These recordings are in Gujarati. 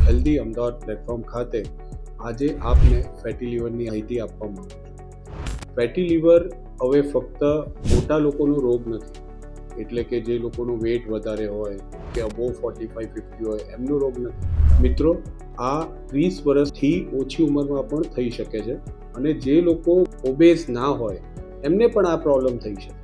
હેલ્ધી અમદાવાદ પ્લેટફોર્મ ખાતે આજે આપને ફેટી લીવરની માહિતી આપવા માંગુ છું। ફેટી લીવર હવે ફક્ત મોટા લોકોનો રોગ નથી, એટલે કે જે લોકોનું વેટ વધારે હોય કે અબોવ 45-50 હોય એમનો રોગ નથી મિત્રો। આ 20 વર્ષથી ઓછી ઉંમરમાં પણ થઈ શકે છે અને જે લોકો ઓબેસ ના હોય એમને પણ આ પ્રોબ્લેમ થઈ શકે।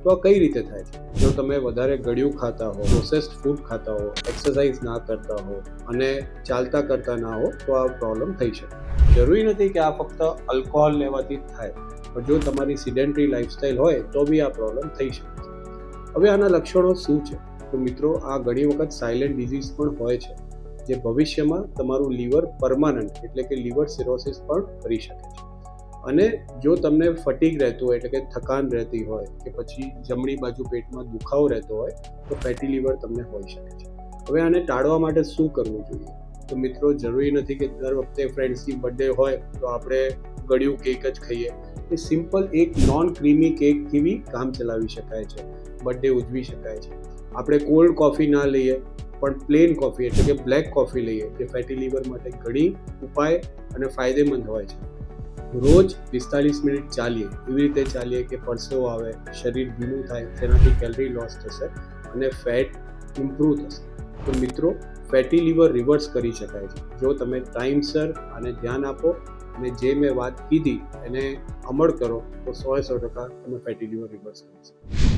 તો આ કઈ રીતે થાય છે? જો તમે વધારે ગળ્યું ખાતા હો, પ્રોસેસ્ડ ફૂડ ખાતા હો, એક્સરસાઇઝ ના કરતા હો અને ચાલતા કરતા ના હો તો આ પ્રોબ્લેમ થઈ શકે। જરૂરી નથી કે આ ફક્ત આલ્કોહોલ લેવાથી જ થાય, પણ જો તમારી સિડેન્ટરી લાઇફસ્ટાઇલ હોય તો બી આ પ્રોબ્લેમ થઈ શકે છે। હવે આના લક્ષણો શું છે? તો મિત્રો, આ ઘણી વખત સાયલેન્ટ ડિઝીઝ પણ હોય છે, જે ભવિષ્યમાં તમારું લીવર પરમાનન્ટ એટલે કે લીવર સિરોસિસ પણ કરી શકે છે। અને જો તમને ફટીગ રહેતું હોય એટલે કે થકાન રહેતી હોય કે પછી જમણી બાજુ પેટમાં દુખાવો રહેતો હોય તો ફેટી લીવર તમને હોઈ શકે છે। હવે આને ટાળવા માટે શું કરવું જોઈએ? તો મિત્રો, જરૂરી નથી કે દર વખતે ફ્રેન્ડ્સની બર્થડે હોય તો આપણે ગળ્યું કેક જ ખાઈએ। એ સિમ્પલ એક નોન ક્રીમી કેકથી બી કામ ચલાવી શકાય છે, બર્થડે ઉજવી શકાય છે। આપણે કોલ્ડ કોફી ના લઈએ પણ પ્લેન કોફી એટલે કે બ્લેક કોફી લઈએ, જે ફેટી લીવર માટે ઘણી ઉપાય અને ફાયદેમંદ હોય છે। રોજ 45 મિનિટ ચાલીએ, એવી રીતે ચાલીએ કે પરસેવો આવે, શરીર ભીનું થાય, તેનાથી કેલરી લોસ થશે અને ફેટ ઇમ્પ્રૂવ થશે। તો મિત્રો, ફેટી લીવર રિવર્સ કરી શકાય છે જો તમે ટાઈમસર આને ધ્યાન આપો અને જે મેં વાત કીધી એને અમલ કરો તો 100% તમે ફેટી લીવર રિવર્સ કરી શકો।